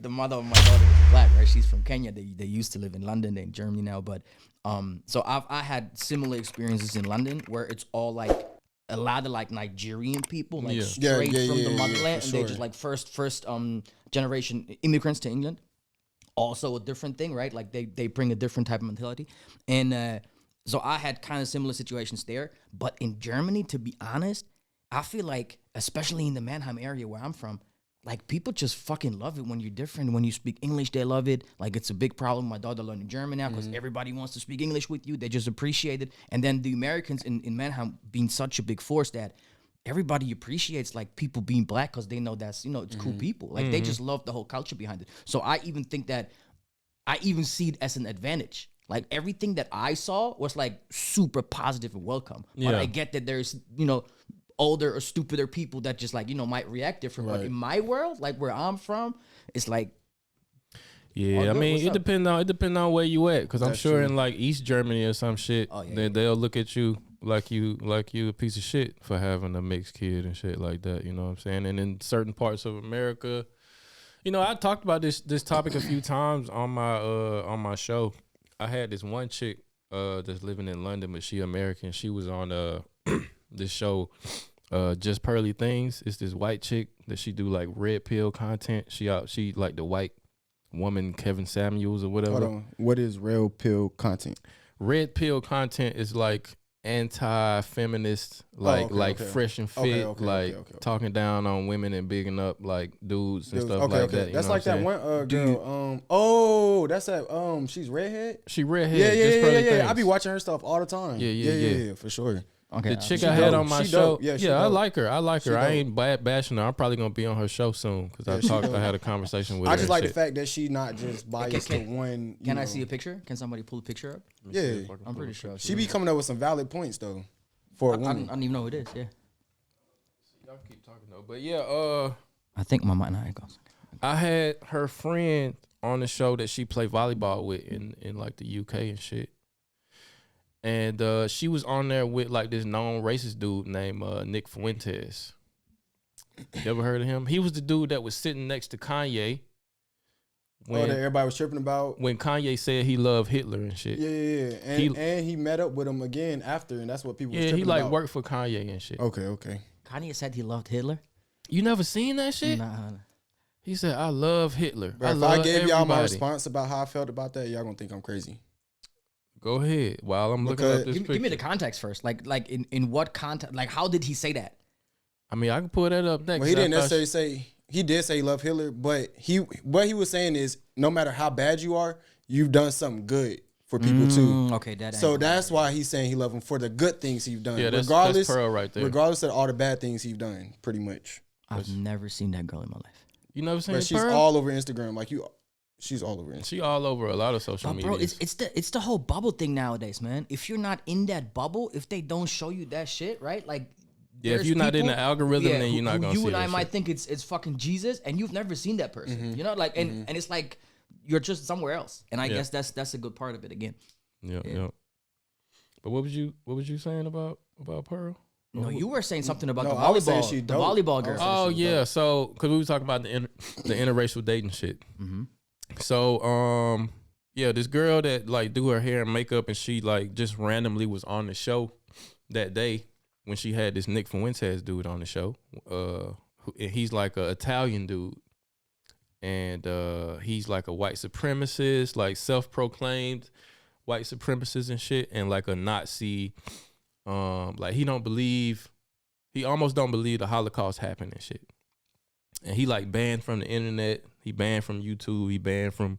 the mother of my daughter is black, right? She's from Kenya. They used to live in London, they're in Germany now, but so I had similar experiences in London where it's all like a lot of like Nigerian people, like straight from the motherland, and they're just like first generation immigrants to England. Also a different thing, right? Like they bring a different type of mentality, and so I had kind of similar situations there. But in Germany, to be honest, I feel like, especially in the Mannheim area where I'm from, like people just fucking love it when you're different. When you speak English, they love it. Like it's a big problem. My daughter learning German now because everybody wants to speak English with you. They just appreciate it. And then the Americans in Mannheim being such a big force that everybody appreciates like people being black because they know that's, it's cool people. Like they just love the whole culture behind it. So I even think that I even see it as an advantage. Like everything that I saw was like super positive and welcome. But I get that there's, older or stupider people that just like, might react different. Right. But in my world, like where I'm from, it's like, I mean, it depends on where you at. Cause I'm sure true. In like East Germany or some shit, they'll look at you like you a piece of shit for having a mixed kid and shit like that. You know what I'm saying? And in certain parts of America, I talked about this topic a few times on my show. I had this one chick that's living in London, but she American. She was on this show, Just Pearly Things. It's this white chick that she do like red pill content. She like the white woman Kevin Samuels or whatever. Hold on. What is red pill content? Red pill content is like anti-feminist, like fresh and fit, talking down on women and bigging up like dudes and stuff like that. That's like that one girl. That's that. She's redhead. She redhead. Yeah. I be watching her stuff all the time. Yeah, for sure. Okay, the chick I had on my show, I like her. I ain't bashing her. I'm probably gonna be on her show soon because I had a conversation with her. I just like the fact that she not just biased to one. Can I see a picture? Can somebody pull a picture up? Yeah, I'm pretty sure she be coming up with some valid points though. For a woman, I don't even know who it is. Yeah, y'all keep talking though, but I think my mind goes. I had her friend on the show that she played volleyball with in like the UK and shit. And she was on there with like this known racist dude named Nick Fuentes. You ever heard of him? He was the dude that was sitting next to Kanye. That everybody was tripping about? When Kanye said he loved Hitler and shit. Yeah. And he met up with him again after, and that's what people was tripping about. Yeah, he worked for Kanye and shit. Okay. Kanye said he loved Hitler? You never seen that shit? Nah. He said, I love Hitler. Bro, if I gave y'all my response about how I felt about that, y'all gonna think I'm crazy. Go ahead. While I'm looking up this picture. Give me the context first. Like in what context? Like how did he say that? I mean, I can pull that up next. Well, he didn't necessarily say. He did say he loved Hitler, but what he was saying is no matter how bad you are, you've done something good for people too. Okay, that's why he's saying he loved him for the good things he's done. Yeah, that's Pearl right there. Regardless of all the bad things he's done, pretty much. I've never seen that girl in my life. You never seen her? She's all over Instagram. She's all over Instagram. She all over a lot of social media. Bro, it's the whole bubble thing nowadays, man. If you're not in that bubble, if they don't show you that shit, right? Like, if you're not in the algorithm, then you're not gonna see you and that I shit. Might think it's fucking Jesus, and you've never seen that person. And it's like you're just somewhere else. And I guess that's a good part of it again. Yeah. But what was you saying about Pearl? No, you were saying something about the volleyball. I was saying the volleyball girl. Oh yeah, so because we were talking about the interracial dating shit. Mm-hmm. So this girl that like do her hair and makeup, and she like just randomly was on the show that day when she had this Nick Fuentes dude on the show. He's like an Italian dude, and he's like a white supremacist, like self-proclaimed white supremacist and shit, and like a Nazi. Like he almost don't believe the Holocaust happened and shit. And he like banned from the internet. He banned from YouTube. He banned from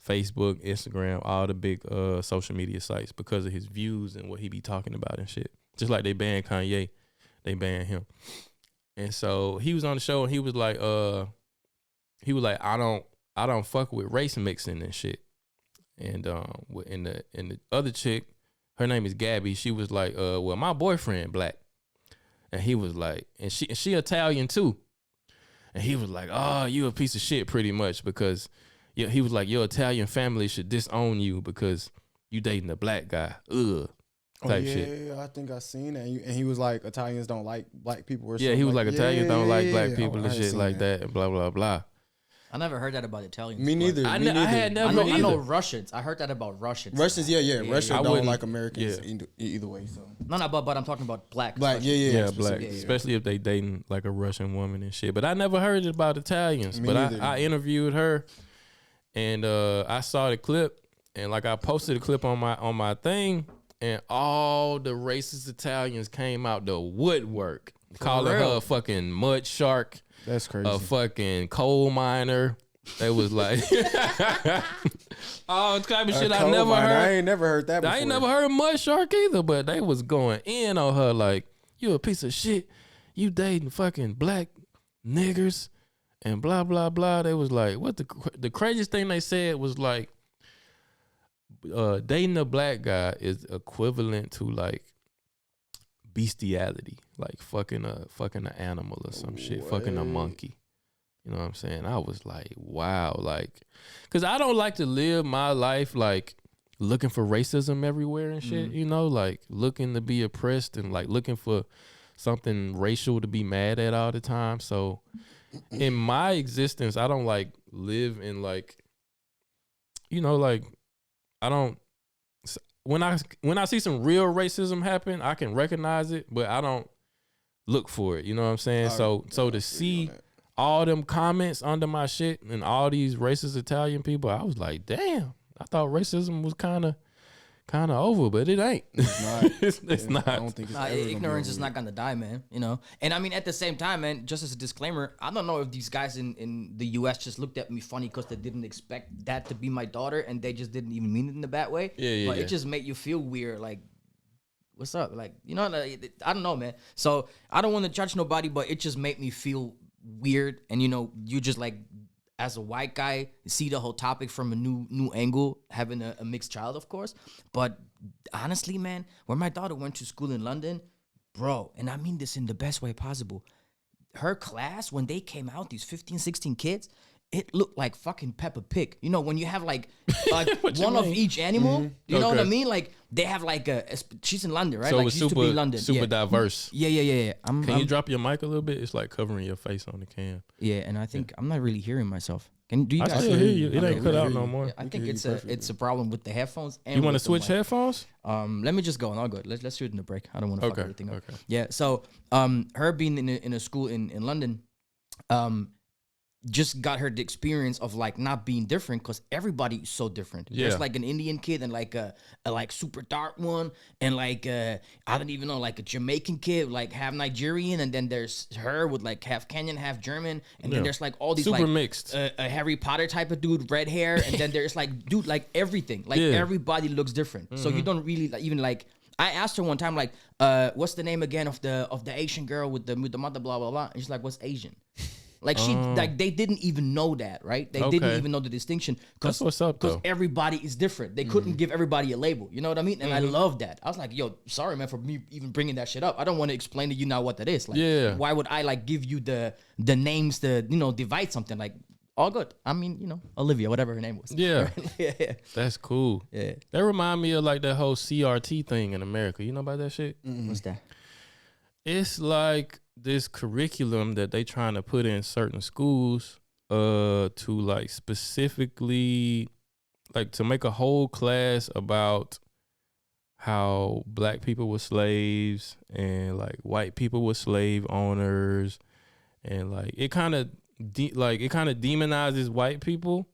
Facebook, Instagram, all the big social media sites because of his views and what he be talking about and shit. Just like they banned Kanye, they banned him. And so he was on the show and he was like, I don't fuck with race mixing and shit. And in the other chick, her name is Gabby. She was like, well, my boyfriend black. And he was like, and she Italian too. And he was like, oh, you a piece of shit pretty much because he was like, your Italian family should disown you because you dating a black guy. Ugh. Type shit. Yeah, I think I seen that. And he was like, Italians don't like black people or something. Yeah, he was like Italians don't like black people and shit like that and blah, blah, blah. I never heard that about Italians. Me but neither. I me neither. had never I know either. Russians. I heard that about Russians. Russians, yeah. Russians I don't wouldn't- like Americans yeah. either way. So No, but I'm talking about black. black, especially. yeah, Yeah, black, specifically. especially if they dating like a Russian woman and shit. But I never heard it about Italians. Me But neither. I interviewed her, and I saw the clip, and like I posted a clip on my thing, and all the racist Italians came out the woodwork, calling her real? a fucking mud shark, That's crazy. a fucking coal miner. They was like, all type of shit I Coal never miner, heard. I ain't never heard that before. I ain't never heard of Mud Shark either, but they was going in on her like, you a piece of shit. You dating fucking black niggers and blah, blah, blah. They was like, what the craziest thing they said was like, dating a black guy is equivalent to like bestiality, like fucking an animal or some shit, fucking a What? monkey. You know what I'm saying? I was like, wow, like, cause I don't like to live my life like looking for racism everywhere and shit. You know, like looking to be oppressed and like looking for something racial to be mad at all the time. So in my existence, I don't like live in like, you know, like I don't. When I see some real racism happen, I can recognize it, but I don't look for it. You know what I'm saying? So to see all them comments under my shit and all these racist Italian people, I was like, damn. I thought racism was kind of over, but it ain't. It's not. It's not. I don't think it's Nah, ever gonna be ignorance over is with. not gonna die, man. You know, and I mean at the same time, man. Just as a disclaimer, I don't know if these guys in the U.S. just looked at me funny because they didn't expect that to be my daughter, and they just didn't even mean it in a bad way. Yeah, But yeah. it just made you feel weird, like, what's up? Like, you know, like, I don't know, man. So I don't want to judge nobody, but it just made me feel weird, and you know, you just like. As a white guy, see the whole topic from a new angle, having a mixed child, of course. But honestly, man, when my daughter went to school in London, bro, and I mean this in the best way possible, her class, when they came out, these 15, 16 kids, it looked like fucking Peppa Pig. You know, when you have like one of each animal, you know what I Okay. mean? Like they have like she's in London, right? So like it's she used to be in London. super yeah. diverse. Yeah. Can you drop your mic a little bit? It's like covering your face on the cam. Yeah, and I think I'm not really hearing myself. Do you I guys still hear you. It Okay, ain't we cut can out hear no you. more. Yeah, I We think can hear you it's a problem with the headphones. And You want to with the switch mic. headphones? Let me just go and I'll go. Let's do it in the break. I don't want to fuck Okay, everything up. okay. Yeah. So her being in a school in London, just got her the experience of like not being different because everybody is so different. Yeah. There's like an Indian kid and like a like super dark one and like I don't even know, like a Jamaican kid, like half Nigerian, and then there's her with like half Kenyan, half German, and Yeah. then there's like all these Super like mixed. a Harry Potter type of dude, red hair, and then there's like dude, like everything, like Yeah. everybody looks different. So you don't really like, even like. I asked her one time, like, what's the name again of the Asian girl with the mother, blah blah blah, and she's like, what's Asian? Like like they didn't even know that, right? They didn't Okay. even know the distinction. That's what's up, Because though. everybody is different. They couldn't give everybody a label. You know what I mean? And I love that. I was like, yo, sorry man for me even bringing that shit up. I don't want to explain to you now what that is. Like, Yeah. why would I like give you the names to, you know, divide something? Like, all good. I mean, you know, Olivia, whatever her name was. Yeah. yeah. That's cool. Yeah. That remind me of like that whole CRT thing in America. You know about that shit? What's that? It's like this curriculum that they trying to put in certain schools to like specifically like to make a whole class about how black people were slaves and like white people were slave owners, and like it kind of demonizes white people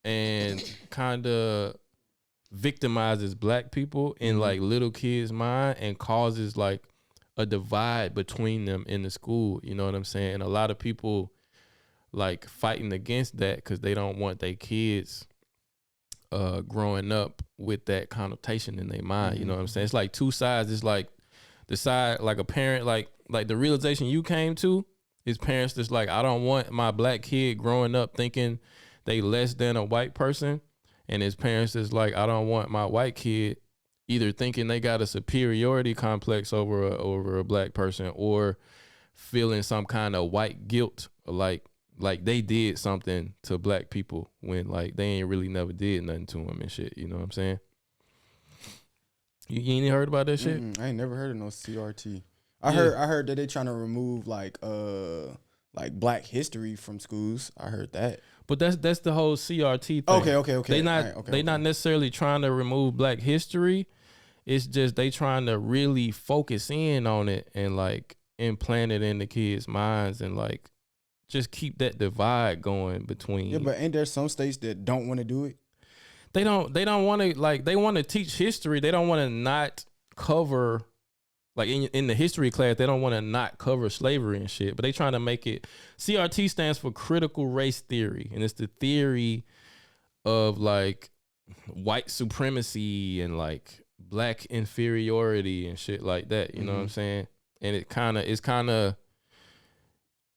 and kind of victimizes black people in like little kids' mind and causes like a divide between them in the school. You know what I'm saying? And a lot of people like fighting against that because they don't want their kids growing up with that connotation in their mind. You know what I'm saying? It's like two sides. It's like the side, like a parent, like the realization you came to is parents that's like, I don't want my black kid growing up thinking they less than a white person. And his parents is like, I don't want my white kid either thinking they got a superiority complex over a black person or feeling some kind of white guilt, like they did something to black people when like they ain't really never did nothing to them and shit. You know what I'm saying? You ain't heard about that shit? I ain't never heard of no CRT. I heard that they trying to remove like black history from schools. I heard that. But that's the whole CRT thing. Okay. They not All right, they not necessarily trying to remove Black history. It's just they trying to really focus in on it and like implant it in the kids' minds and like just keep that divide going between. Yeah, but ain't there some states that don't want to do it? They don't want to like they want to teach history. They don't want to not cover like in the history class. They don't want to not cover slavery and shit. But they trying to make it. CRT stands for critical race theory, and it's the theory of like white supremacy and like Black inferiority and shit like that. You know what I'm saying? And it's kind of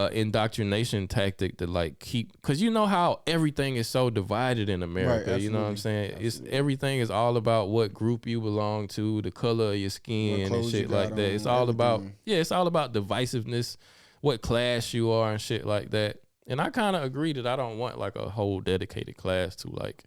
a indoctrination tactic to like keep, because you know how everything is so divided in America. Right, you know what I'm saying? absolutely. It's everything is all about what group you belong to, the color of your skin and clothes shit you like got that. on, It's all about everything. it's all about divisiveness, what class you are and shit like that. And I kind of agree that I don't want like a whole dedicated class to like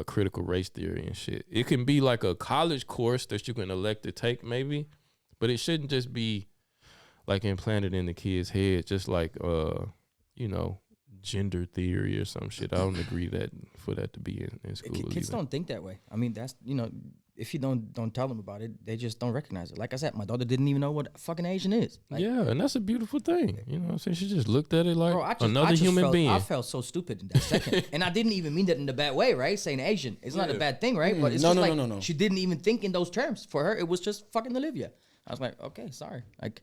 critical race theory and shit. It can be like a college course that you can elect to take maybe, but it shouldn't just be like implanted in the kid's head, just like you know, gender theory or some shit. I don't agree that for that to be in school. Kids don't think that way. I mean, that's, you know, if you don't tell them about it, they just don't recognize it. Like I said, my daughter didn't even know what fucking Asian is. Like, yeah, and that's a beautiful thing. You know what I'm saying? She just looked at it like bro, I another just human being. I felt so stupid in that second, and I didn't even mean that in a bad way, right? Saying Asian, it's not a bad thing, right? But it's No, just no, like no, no. she didn't even think in those terms. For her, it was just fucking Olivia. I was like, okay, sorry, like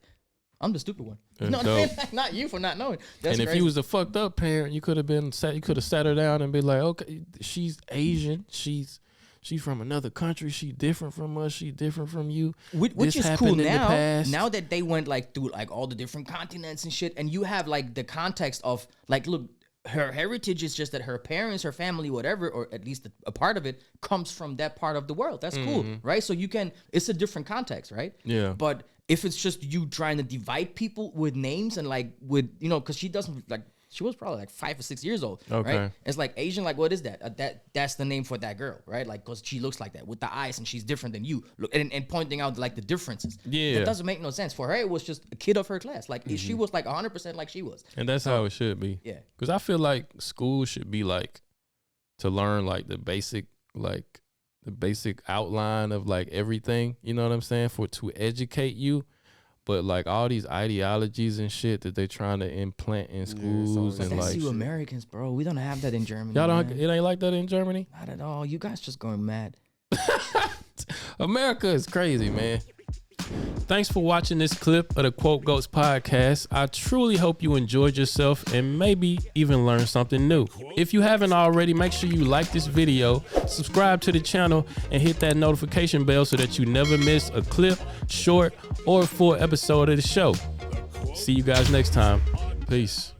I'm the stupid one. You know what I mean? Like, not you for not knowing. That's and if crazy. you was a fucked up parent, you could have sat her down and be like, okay, she's Asian, she's from another country, she different from us, she different from you. Which This is happened cool in the now. past. Now that they went like through like all the different continents and shit, and you have like the context of like, look, her heritage is just that her parents, her family, whatever, or at least a part of it comes from that part of the world. That's cool, right? So you can, it's a different context, right? Yeah. But if it's just you trying to divide people with names and like with, you know, because she doesn't like, she was probably like 5 or 6 years old, Okay. right? It's like Asian, like what is that? That's the name for that girl, right? Like because she looks like that with the eyes and she's different than you. Look, and pointing out like the differences. Yeah. That doesn't make no sense. For her, it was just a kid of her class. Like she was like 100% like she was. And that's how it should be. Yeah. Because I feel like school should be like to learn like the basic outline of like everything. You know what I'm saying? To educate you. But like all these ideologies and shit that they trying to implant in schools But and that's like you Americans, bro. We don't have that in Germany. y'all don't. man. It ain't like that in Germany. Not at all. You guys just going mad. America is crazy, man. Thanks for watching this clip of the Quote Goats podcast. I truly hope you enjoyed yourself and maybe even learned something new. If you haven't already, make sure you like this video, subscribe to the channel, and hit that notification bell so that you never miss a clip, short, or full episode of the show. See you guys next time. Peace.